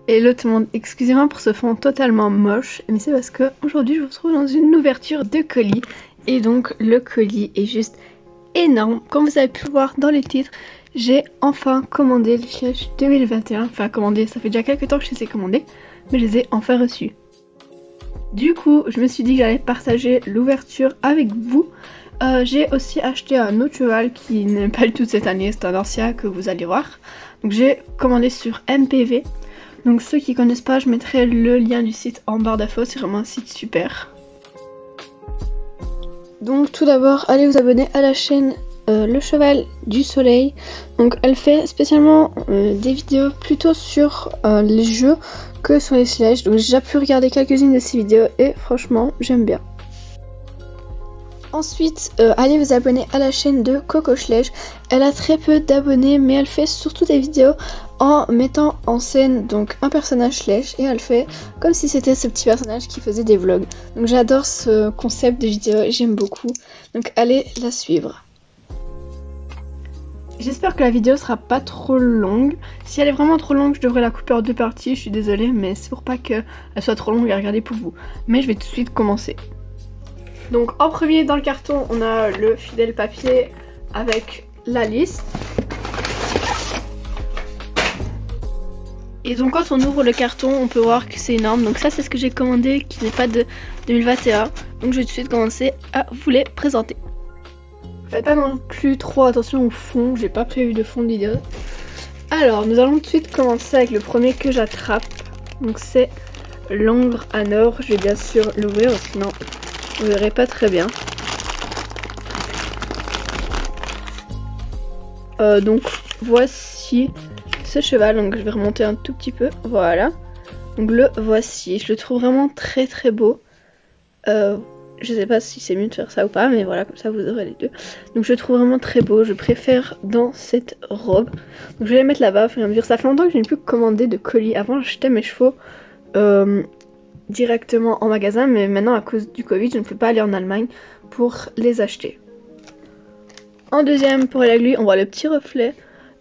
Hello tout le monde, excusez-moi pour ce fond totalement moche, mais c'est parce que aujourd'hui je vous retrouve dans une ouverture de colis et donc le colis est juste énorme. Comme vous avez pu le voir dans les titres, j'ai enfin commandé les flèches 2021, enfin commandé, ça fait déjà quelques temps que je les ai commandées, mais je les ai enfin reçues. Du coup, je me suis dit que j'allais partager l'ouverture avec vous. J'ai aussi acheté un autre cheval qui n'est pas du tout de cette année, c'est un ancien que vous allez voir. Donc j'ai commandé sur MPV. Donc ceux qui connaissent pas, je mettrai le lien du site en barre d'infos, c'est vraiment un site super. Donc tout d'abord, allez vous abonner à la chaîne Le Cheval du Soleil. Donc elle fait spécialement des vidéos plutôt sur les jeux que sur les sledges. Donc j'ai déjà pu regarder quelques-unes de ces vidéos et franchement j'aime bien. Ensuite, allez vous abonner à la chaîne de Coco Sledge. Elle a très peu d'abonnés, mais elle fait surtout des vidéos en mettant en scène donc un personnage sledge et elle fait comme si c'était ce petit personnage qui faisait des vlogs. Donc j'adore ce concept de vidéo et j'aime beaucoup. Donc allez la suivre. J'espère que la vidéo sera pas trop longue. Si elle est vraiment trop longue, je devrais la couper en deux parties. Je suis désolée, mais c'est pour pas qu'elle soit trop longue à regarder pour vous. Mais je vais tout de suite commencer. Donc en premier dans le carton on a le fidèle papier avec la liste. Et donc quand on ouvre le carton on peut voir que c'est énorme. Donc ça c'est ce que j'ai commandé qui n'est pas de 2021. Donc je vais tout de suite commencer à vous les présenter. Faites pas non plus trop attention au fond, j'ai pas prévu de fond de vidéo. Alors nous allons tout de suite commencer avec le premier que j'attrape. Donc c'est l'ongre à nord. Je vais bien sûr l'ouvrir sinon vous verrez pas très bien. Donc voici ce cheval, donc je vais remonter un tout petit peu, voilà. Donc le voici, je le trouve vraiment très très beau. Je sais pas si c'est mieux de faire ça ou pas, mais voilà, comme ça vous aurez les deux. Donc je le trouve vraiment très beau, je préfère dans cette robe. Donc je vais les mettre là-bas, faut me dire, ça fait longtemps que je n'ai plus commandé de colis. Avant j'achetais mes chevaux directement en magasin, mais maintenant à cause du Covid je ne peux pas aller en Allemagne pour les acheter. En deuxième pour aller avec lui, on voit le petit reflet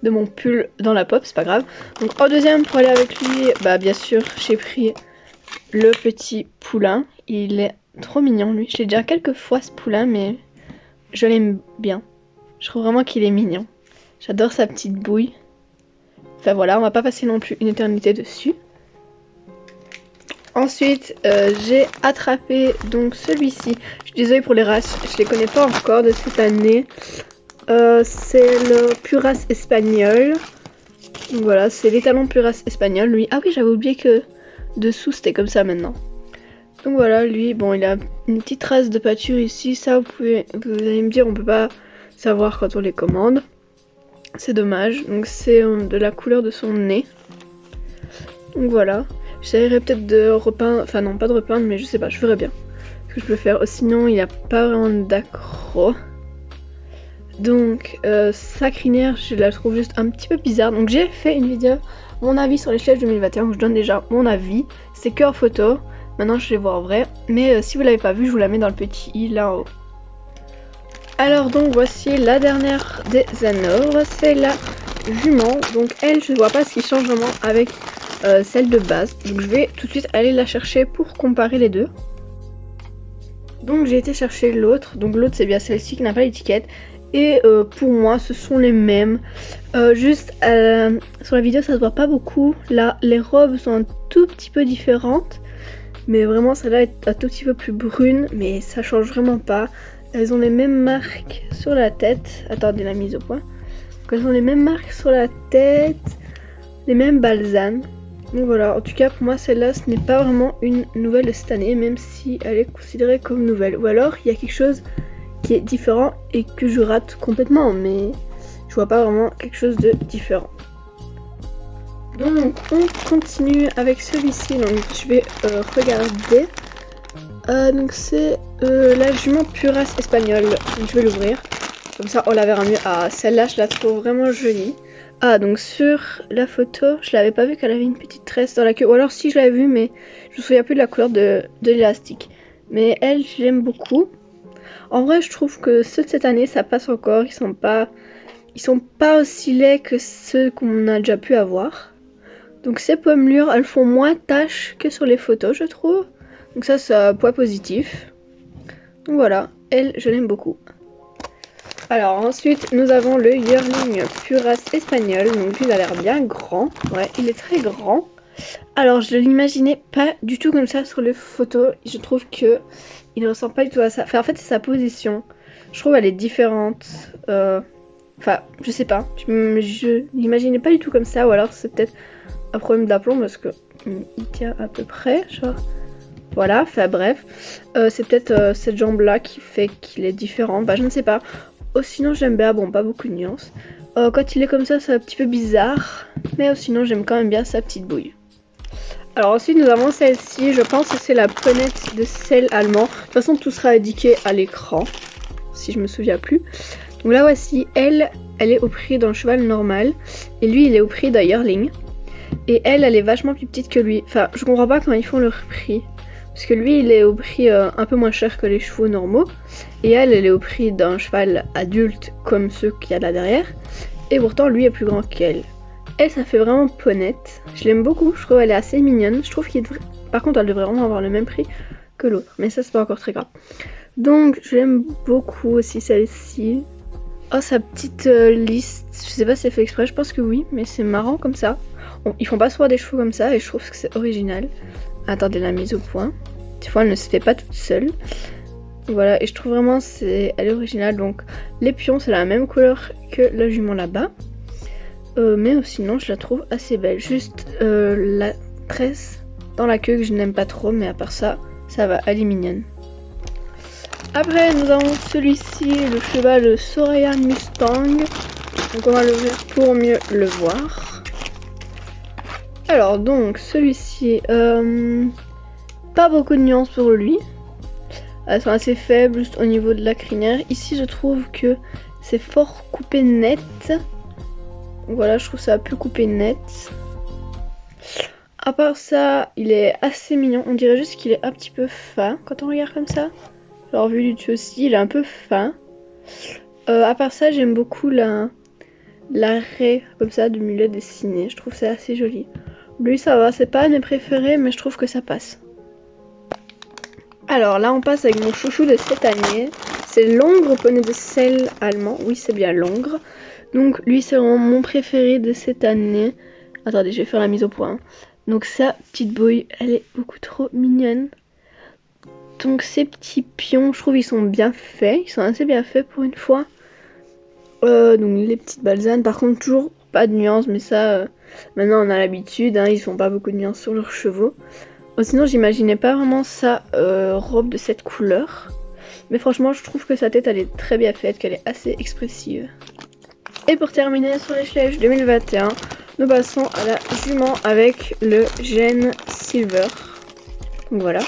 de mon pull dans la pop, c'est pas grave. Donc en deuxième pour aller avec lui, bah bien sûr j'ai pris le petit poulain. Il est trop mignon lui. Je l'ai déjà quelques fois ce poulain mais je l'aime bien. Je trouve vraiment qu'il est mignon. J'adore sa petite bouille. Enfin voilà, on va pas passer non plus une éternité dessus. Ensuite, j'ai attrapé donc celui-ci. Je suis désolée pour les races, je les connais pas encore de cette année. C'est le Puras espagnol. Donc voilà, c'est l'étalon Puras espagnol. Lui, ah oui, j'avais oublié que dessous c'était comme ça maintenant. Donc voilà, lui, bon, il a une petite trace de pâture ici. Ça, vous allez me dire, on peut pas savoir quand on les commande. C'est dommage. Donc c'est de la couleur de son nez. Donc voilà. J'essaierai peut-être de repeindre, enfin non, pas de repeindre, mais je sais pas, je ferai bien ce que je peux faire. Sinon, il n'y a pas vraiment d'accro. Donc sa crinière je la trouve juste un petit peu bizarre. Donc j'ai fait une vidéo, mon avis sur les sledges 2021, où je donne déjà mon avis. C'est que en photo, maintenant je les vois en vrai. Mais si vous l'avez pas vu, je vous la mets dans le petit i là en haut. Alors donc voici la dernière des hanovres, c'est la jument. Donc elle, je ne vois pas ce qui change vraiment avec celle de base. Donc je vais tout de suite aller la chercher pour comparer les deux. Donc j'ai été chercher l'autre, donc l'autre c'est bien celle-ci qui n'a pas l'étiquette. Et pour moi ce sont les mêmes. Juste sur la vidéo ça se voit pas beaucoup. Là les robes sont un tout petit peu différentes. Mais vraiment celle-là est un tout petit peu plus brune. Mais ça change vraiment pas. Elles ont les mêmes marques sur la tête. Attendez la mise au point. Donc, elles ont les mêmes marques sur la tête. Les mêmes balsanes. Donc voilà, en tout cas pour moi celle-là ce n'est pas vraiment une nouvelle de cette année. Même si elle est considérée comme nouvelle. Ou alors il y a quelque chose qui est différent et que je rate complètement, mais je vois pas vraiment quelque chose de différent. Donc on continue avec celui-ci, donc je vais regarder. Donc c'est la jument Puras espagnole, donc je vais l'ouvrir, comme ça on la verra mieux. Ah, celle-là je la trouve vraiment jolie. Ah, donc sur la photo je l'avais pas vu qu'elle avait une petite tresse dans la queue, ou alors si je l'avais vu mais je me souviens plus de la couleur de l'élastique. Mais elle je l'aime beaucoup. En vrai, je trouve que ceux de cette année, ça passe encore. Ils sont pas aussi laids que ceux qu'on a déjà pu avoir. Donc ces pommelures, elles font moins taches que sur les photos, je trouve. Donc ça, c'est un point positif. Donc voilà, elle, je l'aime beaucoup. Alors ensuite, nous avons le yearling pure race espagnol. Donc lui, il a l'air bien grand. Ouais, il est très grand. Alors je l'imaginais pas du tout comme ça sur les photos. Je trouve que il ne ressemble pas du tout à ça. Enfin, en fait, c'est sa position. Je trouve elle est différente. Enfin, je sais pas. Je l'imaginais pas du tout comme ça. Ou alors c'est peut-être un problème d'aplomb parce que il tient à peu près. Genre, voilà. Enfin bref, c'est peut-être cette jambe là qui fait qu'il est différent. Bah je ne sais pas. Oh, sinon j'aime bien. Bon, pas beaucoup de nuances. Quand il est comme ça, c'est un petit peu bizarre. Mais sinon j'aime quand même bien sa petite bouille. Alors ensuite nous avons celle-ci, je pense que c'est la ponette de sel allemand. De toute façon tout sera indiqué à l'écran, si je me souviens plus. Donc là voici, elle est au prix d'un cheval normal. Et lui il est au prix d'un yearling. Et elle est vachement plus petite que lui. Enfin je comprends pas quand ils font leur prix. Parce que lui il est au prix un peu moins cher que les chevaux normaux. Et elle est au prix d'un cheval adulte comme ceux qu'il y a là derrière. Et pourtant lui est plus grand qu'elle. Elle, ça fait vraiment ponette. Je l'aime beaucoup, je trouve elle est assez mignonne. Je trouve qu'il devrait... Par contre, elle devrait vraiment avoir le même prix que l'autre. Mais ça, c'est pas encore très grave. Donc, je l'aime beaucoup aussi, celle-ci. Oh, sa petite liste. Je sais pas si c'est fait exprès, je pense que oui. Mais c'est marrant comme ça. Bon, ils font pas souvent des chevaux comme ça et je trouve que c'est original. Attendez la mise au point. Des fois, elle ne se fait pas toute seule. Voilà, et je trouve vraiment elle est originale. Donc, les pions, c'est la même couleur que la jument là-bas. Mais sinon je la trouve assez belle. Juste la tresse dans la queue que je n'aime pas trop, mais à part ça, ça va, elle est mignonne. Après nous avons celui-ci, le cheval Soraya Mustang. Donc on va l'ouvrir pour mieux le voir. Alors donc celui-ci, pas beaucoup de nuances pour lui. Elles sont assez faibles juste au niveau de la crinière. Ici je trouve que c'est fort coupé net. Voilà, je trouve ça plus coupé net. À part ça, il est assez mignon. On dirait juste qu'il est un petit peu fin quand on regarde comme ça. Alors vu du dessus aussi, il est un peu fin. À part ça, j'aime beaucoup l'arrêt comme ça de mulet dessiné. Je trouve ça assez joli. Lui, ça va, c'est pas un de mes préférés, mais je trouve que ça passe. Alors là, on passe avec mon chouchou de cette année. C'est l'Ongre poney de sel allemand. Oui, c'est bien l'Ongre. Donc lui c'est vraiment mon préféré de cette année. Attendez, je vais faire la mise au point. Donc sa petite bouille, elle est beaucoup trop mignonne. Donc ces petits pions, je trouve ils sont bien faits. Ils sont assez bien faits pour une fois. Donc les petites balsanes, par contre toujours pas de nuances. Mais ça, maintenant on a l'habitude. Hein, ils font pas beaucoup de nuances sur leurs chevaux. Sinon j'imaginais pas vraiment sa robe de cette couleur. Mais franchement je trouve que sa tête elle est très bien faite, qu'elle est assez expressive. Et pour terminer sur les Schlage 2021, nous passons à la jument avec le gène Silver. Donc voilà.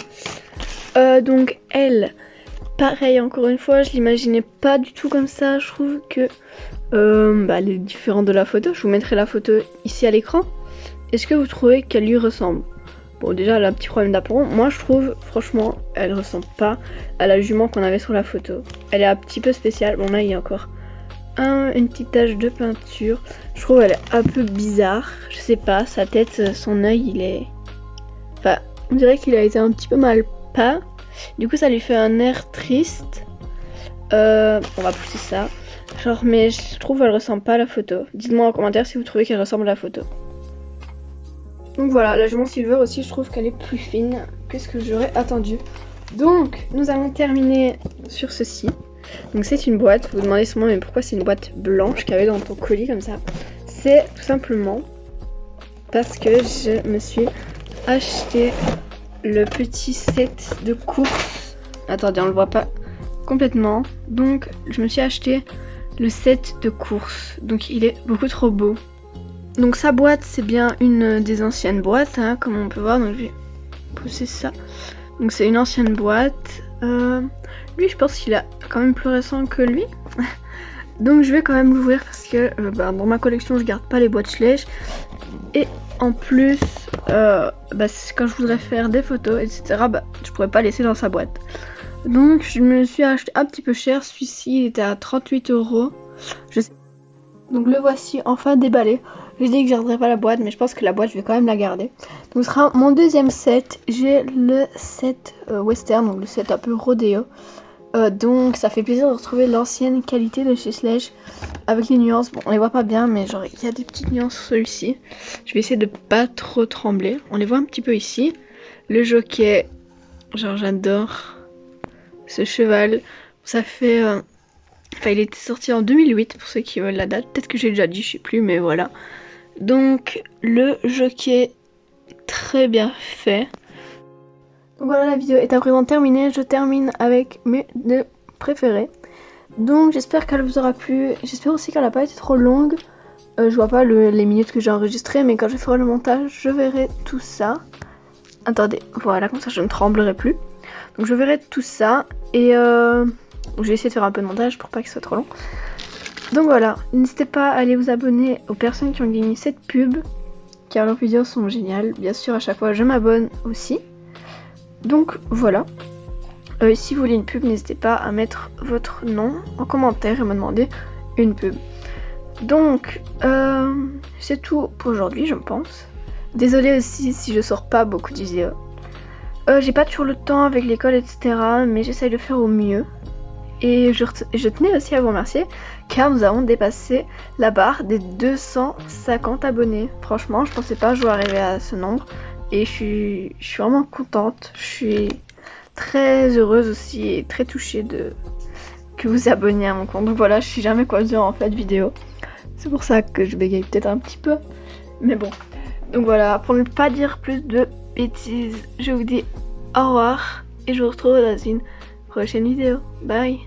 Donc elle, pareil encore une fois, je l'imaginais pas du tout comme ça. Je trouve que elle est différente de la photo. Je vous mettrai la photo ici à l'écran. Est-ce que vous trouvez qu'elle lui ressemble? Bon déjà elle a un petit problème d'aplomb. Moi je trouve franchement elle ressemble pas à la jument qu'on avait sur la photo. Elle est un petit peu spéciale. Bon là il y a encore une petite tache de peinture. Je trouve elle est un peu bizarre. Je sais pas, sa tête, son œil il est... Enfin, on dirait qu'il a été un petit peu mal peint. Du coup ça lui fait un air triste. On va pousser ça. Genre mais je trouve qu'elle ressemble pas à la photo. Dites-moi en commentaire si vous trouvez qu'elle ressemble à la photo. Donc voilà, la jument Silver aussi je trouve qu'elle est plus fine que ce que j'aurais attendu. Donc nous allons terminer sur ceci. Donc c'est une boîte, vous vous demandez sûrement mais pourquoi c'est une boîte blanche qu'il y avait dans ton colis comme ça. C'est tout simplement parce que je me suis acheté le petit set de course. Attendez, on le voit pas complètement. Donc je me suis acheté le set de course. Donc il est beaucoup trop beau. Donc sa boîte c'est bien une des anciennes boîtes hein, comme on peut voir. Donc je vais pousser ça. Donc c'est une ancienne boîte. Lui je pense qu'il est quand même plus récent que lui. Donc je vais quand même l'ouvrir parce que dans ma collection je garde pas les boîtes Schlage. Et en plus quand je voudrais faire des photos etc. Je pourrais pas laisser dans sa boîte. Donc je me suis acheté un petit peu cher. Celui-ci il était à 38 €. Donc le voici enfin déballé. Je dis que je garderai pas la boîte, mais je pense que la boîte je vais quand même la garder. Donc ce sera mon deuxième set. J'ai le set western, donc le set un peu rodéo. Donc ça fait plaisir de retrouver l'ancienne qualité de chez Sledge avec les nuances. Bon, on les voit pas bien, mais genre il y a des petites nuances sur celui-ci. Je vais essayer de pas trop trembler. On les voit un petit peu ici. Le jockey, genre j'adore ce cheval. Ça fait... Enfin, il était sorti en 2008 pour ceux qui veulent la date. Peut-être que j'ai déjà dit, je sais plus, mais voilà. Donc le jockey, très bien fait. Donc voilà, la vidéo est à présent terminée. Je termine avec mes deux préférés. Donc j'espère qu'elle vous aura plu. J'espère aussi qu'elle n'a pas été trop longue. Je vois pas les minutes que j'ai enregistrées, mais quand je ferai le montage, je verrai tout ça. Attendez, voilà, comme ça je ne tremblerai plus. Donc je verrai tout ça et je vais essayer de faire un peu de montage pour pas qu'il soit trop long. Donc voilà, n'hésitez pas à aller vous abonner aux personnes qui ont gagné cette pub, car leurs vidéos sont géniales. Bien sûr, à chaque fois je m'abonne aussi. Donc voilà. Si vous voulez une pub, n'hésitez pas à mettre votre nom en commentaire et me demander une pub. Donc c'est tout pour aujourd'hui, je pense. Désolée aussi si je sors pas beaucoup de vidéos. J'ai pas toujours le temps avec l'école, etc. Mais j'essaye de faire au mieux. Et je tenais aussi à vous remercier car nous avons dépassé la barre des 250 abonnés. Franchement, je pensais pas jouer arriver à ce nombre. Et je suis vraiment contente. Je suis très heureuse aussi et très touchée que vous abonniez à mon compte. Donc voilà, je suis jamais quoi dire en fait vidéo. C'est pour ça que je bégaye peut-être un petit peu. Mais bon. Donc voilà, pour ne pas dire plus de bêtises, je vous dis au revoir. Et je vous retrouve dans une prochaine vidéo. Bye.